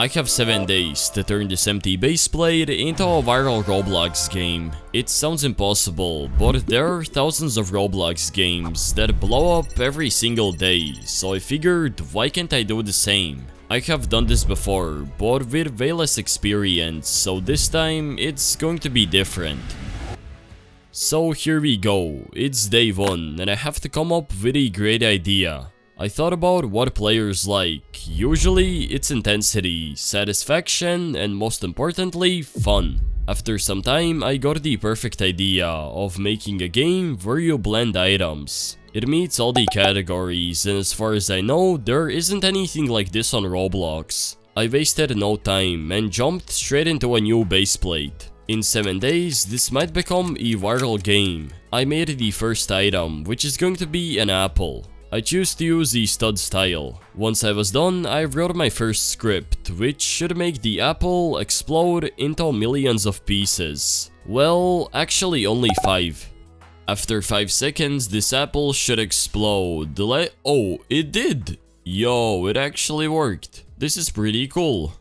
I have 7 days to turn this empty base plate into a viral Roblox game. It sounds impossible, but there are thousands of Roblox games that blow up every single day, so I figured, why can't I do the same? I have done this before, but with way less experience, so this time it's going to be different. So here we go, it's day 1 and I have to come up with a great idea. I thought about what players like. Usually it's intensity, satisfaction, and most importantly, fun. After some time I got the perfect idea of making a game where you blend items. It meets all the categories, and as far as I know, there isn't anything like this on Roblox. I wasted no time and jumped straight into a new base plate. In 7 days, this might become a viral game. I made the first item, which is going to be an apple. I choose to use the stud style. Once I was done, I wrote my first script, which should make the apple explode into millions of pieces. Well, actually only 5. After 5 seconds, this apple should explode. Oh, it did! Yo, it actually worked. This is pretty cool.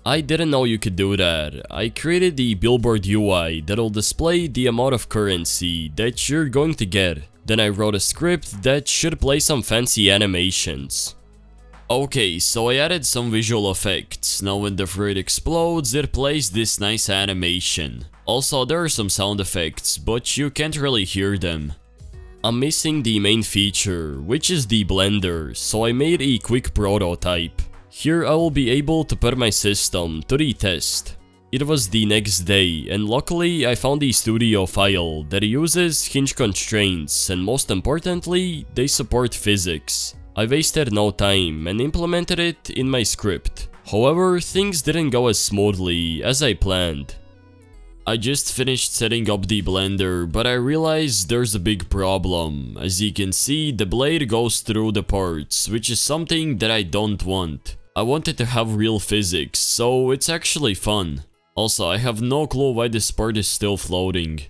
I didn't know you could do that. I created the billboard UI that'll display the amount of currency that you're going to get. Then I wrote a script that should play some fancy animations. Okay, so I added some visual effects. Now when the fruit explodes, it plays this nice animation. Also, there are some sound effects, but you can't really hear them. I'm missing the main feature, which is the blender, so I made a quick prototype. Here I will be able to put my system to the test. It was the next day, and luckily I found a studio file that uses hinge constraints, and most importantly, they support physics. I wasted no time and implemented it in my script. However, things didn't go as smoothly as I planned. I just finished setting up the blender, but I realized there's a big problem. As you can see, the blade goes through the parts, which is something that I don't want. I wanted to have real physics, so it's actually fun. Also, I have no clue why this part is still floating.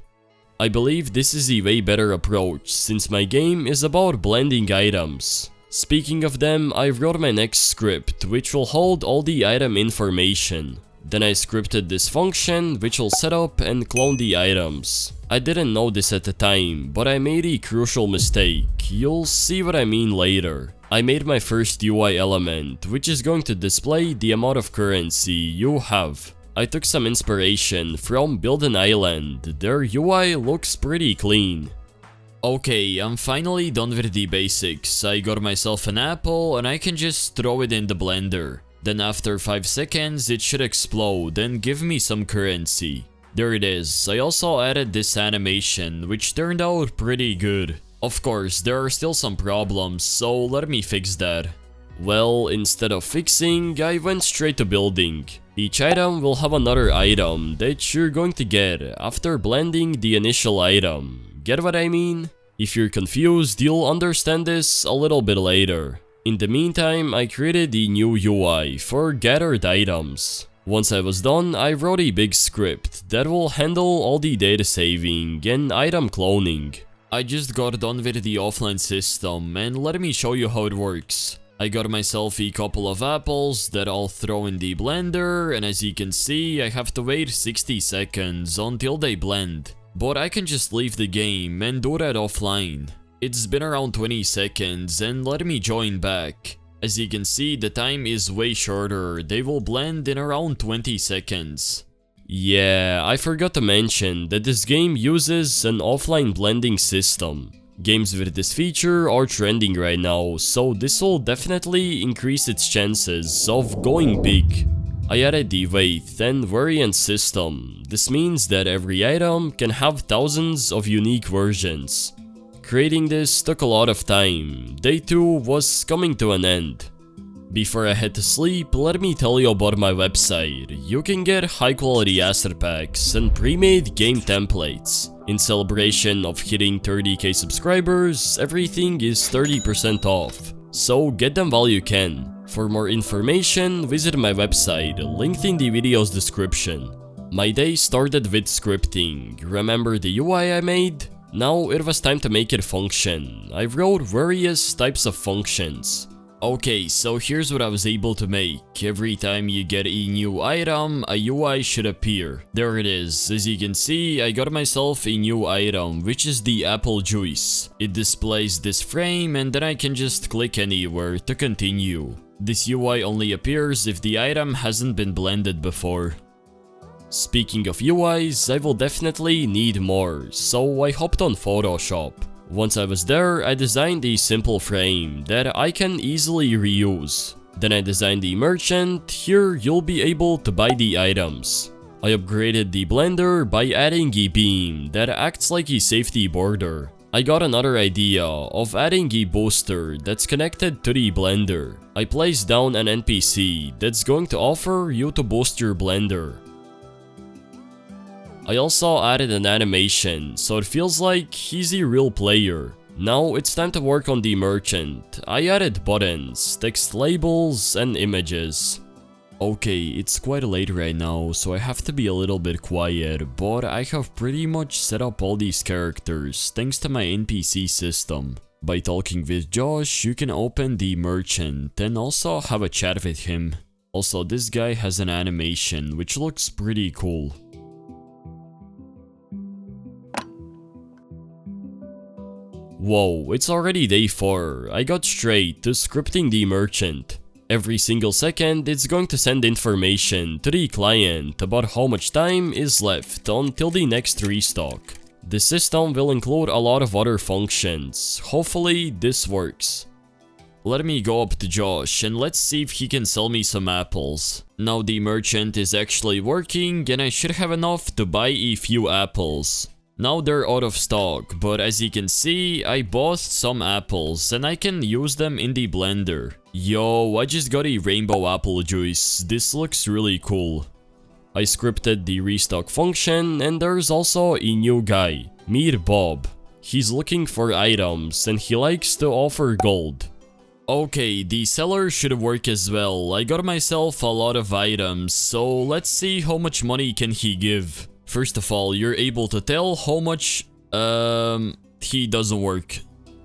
I believe this is a way better approach, since my game is about blending items. Speaking of them, I wrote my next script, which will hold all the item information. Then I scripted this function, which will set up and clone the items. I didn't know this at the time, but I made a crucial mistake. You'll see what I mean later. I made my first UI element, which is going to display the amount of currency you have. I took some inspiration from Build an Island. Their UI looks pretty clean. Okay, I'm finally done with the basics. I got myself an apple and I can just throw it in the blender. Then after 5 seconds, it should explode and give me some currency. There it is. I also added this animation, which turned out pretty good. Of course, there are still some problems, so let me fix that. Well, instead of fixing, I went straight to building. Each item will have another item that you're going to get after blending the initial item. Get what I mean? If you're confused, you'll understand this a little bit later. In the meantime, I created the new UI for gathered items. Once I was done, I wrote a big script that will handle all the data saving and item cloning. I just got done with the offline system, and let me show you how it works. I got myself a couple of apples that I'll throw in the blender, and as you can see, I have to wait 60 seconds until they blend. But I can just leave the game and do that offline. It's been around 20 seconds, and let me join back. As you can see, the time is way shorter. They will blend in around 20 seconds. Yeah, I forgot to mention that this game uses an offline blending system. Games with this feature are trending right now, so this will definitely increase its chances of going big. I added the weight and variant system. This means that every item can have thousands of unique versions. Creating this took a lot of time. Day 2 was coming to an end. Before I head to sleep, let me tell you about my website. You can get high quality asset packs and pre-made game templates. In celebration of hitting 30k subscribers, everything is 30% off. So get them while you can. For more information, visit my website, linked in the video's description. My day started with scripting. Remember the UI I made? Now it was time to make it function. I wrote various types of functions. Okay, so here's what I was able to make. Every time you get a new item, a UI should appear. There it is. As you can see, I got myself a new item, which is the apple juice. It displays this frame and then I can just click anywhere to continue. This UI only appears if the item hasn't been blended before. Speaking of UIs, I will definitely need more, so I hopped on Photoshop. Once I was there, I designed a simple frame that I can easily reuse. Then I designed the merchant. Here you'll be able to buy the items. I upgraded the blender by adding a beam that acts like a safety border. I got another idea of adding a booster that's connected to the blender. I placed down an NPC that's going to offer you to boost your blender. I also added an animation, so it feels like he's a real player. Now it's time to work on the merchant. I added buttons, text labels, and images. Okay, it's quite late right now, so I have to be a little bit quiet, but I have pretty much set up all these characters thanks to my NPC system. By talking with Josh, you can open the merchant and also have a chat with him. Also, this guy has an animation which looks pretty cool. Whoa, it's already day 4. I got straight to scripting the merchant. Every single second, it's going to send information to the client about how much time is left until the next restock. The system will include a lot of other functions. Hopefully, this works. Let me go up to Josh and let's see if he can sell me some apples. Now the merchant is actually working and I should have enough to buy a few apples. Now they're out of stock, but as you can see, I bought some apples and I can use them in the blender. Yo, I just got a rainbow apple juice. This looks really cool. I scripted the restock function and there's also a new guy, Meet Bob. He's looking for items and he likes to offer gold. Okay, the seller should work as well. I got myself a lot of items, so let's see how much money can he give. First of all, you're able to tell how much, he doesn't work.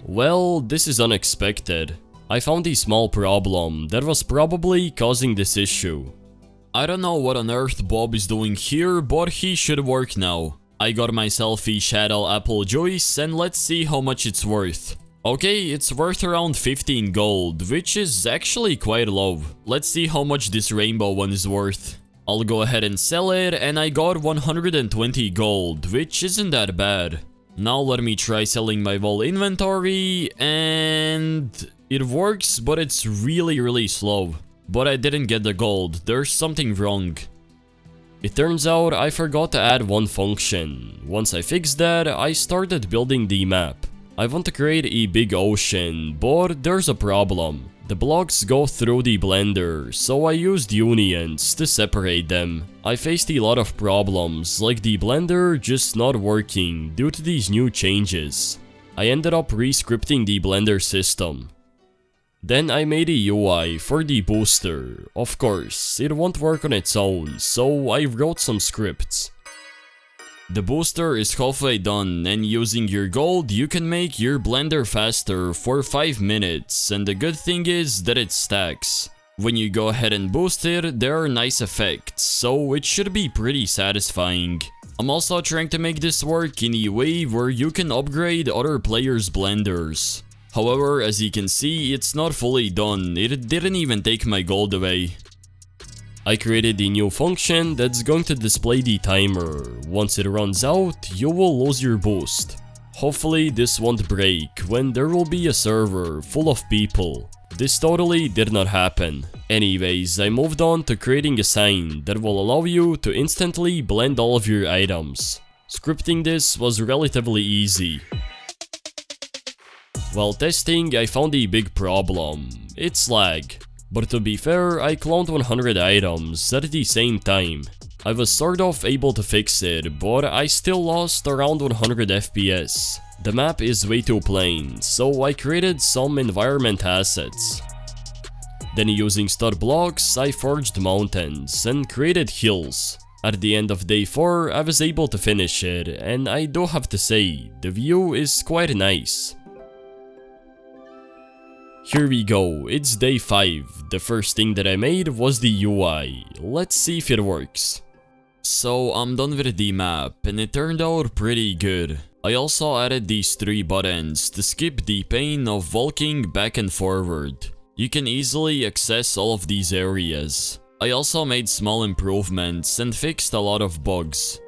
Well, this is unexpected. I found a small problem that was probably causing this issue. I don't know what on earth Bob is doing here, but he should work now. I got myself a shadow apple juice and let's see how much it's worth. Okay, it's worth around 15 gold, which is actually quite low. Let's see how much this rainbow one is worth. I'll go ahead and sell it, and I got 120 gold, which isn't that bad. Now let me try selling my whole inventory, and it works, but it's really slow. But I didn't get the gold, there's something wrong. It turns out I forgot to add one function. Once I fixed that, I started building the map. I want to create a big ocean, but there's a problem. The blocks go through the blender, so I used unions to separate them. I faced a lot of problems, like the blender just not working due to these new changes. I ended up re-scripting the blender system. Then I made a UI for the booster. Of course, it won't work on its own, so I wrote some scripts. The booster is halfway done, and using your gold you can make your blender faster for 5 minutes, and the good thing is that it stacks. When you go ahead and boost it, there are nice effects, so it should be pretty satisfying. I'm also trying to make this work in a way where you can upgrade other players' blenders. However, as you can see, it's not fully done. It didn't even take my gold away. I created a new function that's going to display the timer. Once it runs out, you will lose your boost. Hopefully this won't break when there will be a server full of people. This totally did not happen. Anyways, I moved on to creating a sign that will allow you to instantly blend all of your items. Scripting this was relatively easy. While testing, I found a big problem. It's lag. But to be fair, I cloned 100 items at the same time. I was sort of able to fix it, but I still lost around 100 FPS. The map is way too plain, so I created some environment assets. Then using stud blocks, I forged mountains and created hills. At the end of day 4, I was able to finish it, and I do have to say, the view is quite nice. Here we go, it's day 5. The first thing that I made was the UI. Let's see if it works. So I'm done with the map and it turned out pretty good. I also added these 3 buttons to skip the pain of walking back and forward. You can easily access all of these areas. I also made small improvements and fixed a lot of bugs.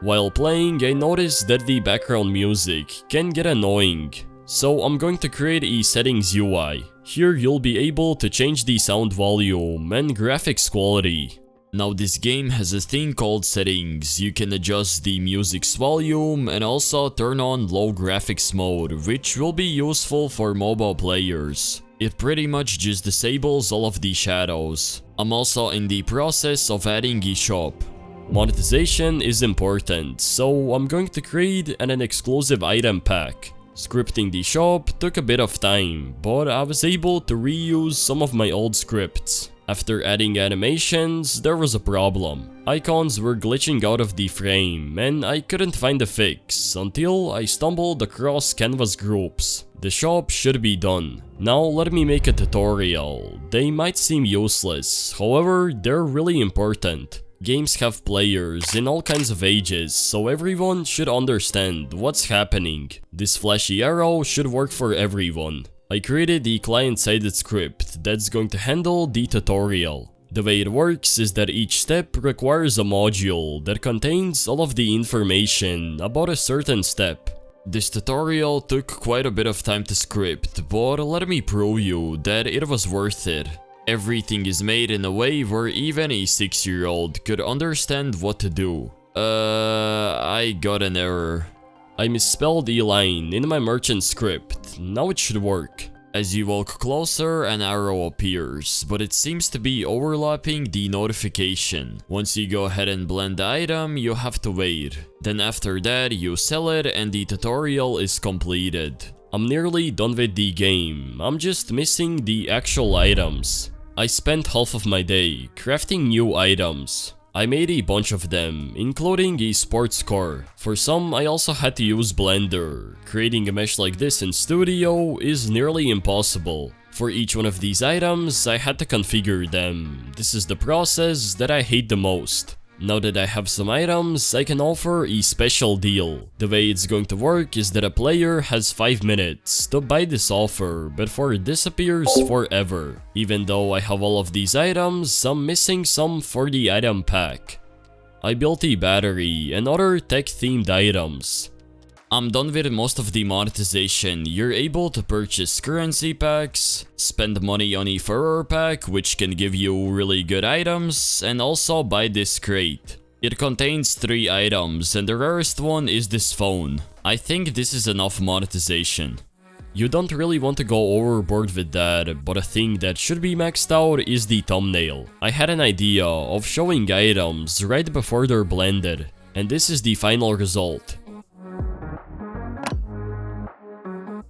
While playing, I noticed that the background music can get annoying. So I'm going to create a settings UI. Here you'll be able to change the sound volume and graphics quality. Now this game has a thing called settings. You can adjust the music's volume and also turn on low graphics mode, which will be useful for mobile players. It pretty much just disables all of the shadows. I'm also in the process of adding a shop. Monetization is important, so I'm going to create an exclusive item pack. Scripting the shop took a bit of time, but I was able to reuse some of my old scripts. After adding animations, there was a problem. Icons were glitching out of the frame, and I couldn't find a fix until I stumbled across canvas groups. The shop should be done. Now let me make a tutorial. They might seem useless, however, they're really important. Games have players in all kinds of ages, so everyone should understand what's happening. This flashy arrow should work for everyone. I created the client-sided script that's going to handle the tutorial. The way it works is that each step requires a module that contains all of the information about a certain step. This tutorial took quite a bit of time to script, but let me prove you that it was worth it. Everything is made in a way where even a 6-year-old could understand what to do. I got an error. I misspelled a line in my merchant script. Now it should work. As you walk closer, an arrow appears, but it seems to be overlapping the notification. Once you go ahead and blend the item, you have to wait. Then after that, you sell it and the tutorial is completed. I'm nearly done with the game. I'm just missing the actual items. I spent half of my day crafting new items. I made a bunch of them, including a sports car. For some, I also had to use Blender. Creating a mesh like this in Studio is nearly impossible. For each one of these items, I had to configure them. This is the process that I hate the most. Now that I have some items, I can offer a special deal. The way it's going to work is that a player has 5 minutes to buy this offer before it disappears forever. Even though I have all of these items, I'm missing some for the item pack. I built a battery and other tech-themed items. I'm done with most of the monetization. You're able to purchase currency packs, spend money on a furor pack which can give you really good items, and also buy this crate. It contains 3 items and the rarest one is this phone. I think this is enough monetization. You don't really want to go overboard with that, but a thing that should be maxed out is the thumbnail. I had an idea of showing items right before they're blended, and this is the final result.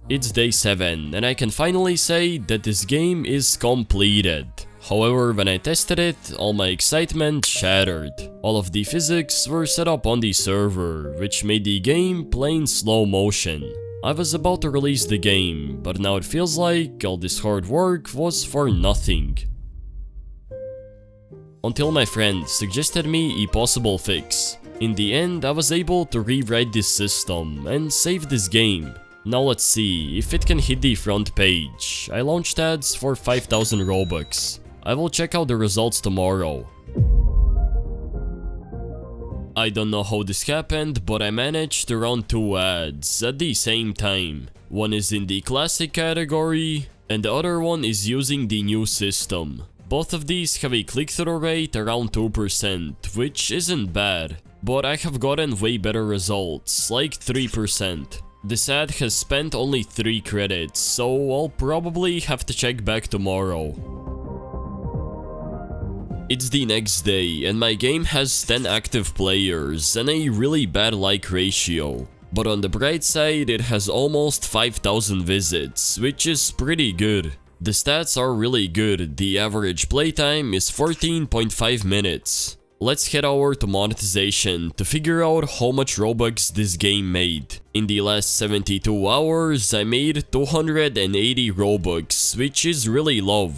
It's day 7 and I can finally say that this game is completed. However, when I tested it, all my excitement shattered. All of the physics were set up on the server, which made the game play in slow motion. I was about to release the game, but now it feels like all this hard work was for nothing. Until my friend suggested me a possible fix. In the end, I was able to rewrite this system and save this game. Now let's see if it can hit the front page. I launched ads for 5,000 Robux. I will check out the results tomorrow. I don't know how this happened, but I managed to run 2 ads at the same time. One is in the classic category, and the other one is using the new system. Both of these have a click-through rate around 2%, which isn't bad. But I have gotten way better results, like 3%. This ad has spent only 3 credits, so I'll probably have to check back tomorrow. It's the next day and my game has 10 active players and a really bad like ratio. But on the bright side, it has almost 5,000 visits, which is pretty good. The stats are really good. The average playtime is 14.5 minutes. Let's head over to monetization to figure out how much Robux this game made. In the last 72 hours, I made 280 Robux, which is really low.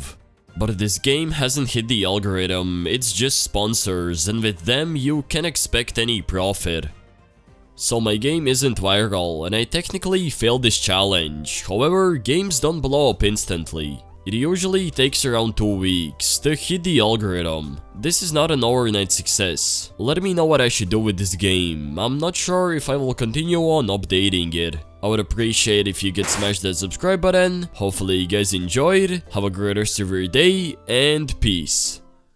But this game hasn't hit the algorithm, it's just sponsors, and with them you can't expect any profit. So my game isn't viral, and I technically failed this challenge. However, games don't blow up instantly. It usually takes around 2 weeks to hit the algorithm. This is not an overnight success. Let me know what I should do with this game. I'm not sure if I will continue on updating it. I would appreciate if you could smash that subscribe button. Hopefully you guys enjoyed. Have a great rest of your day, and peace.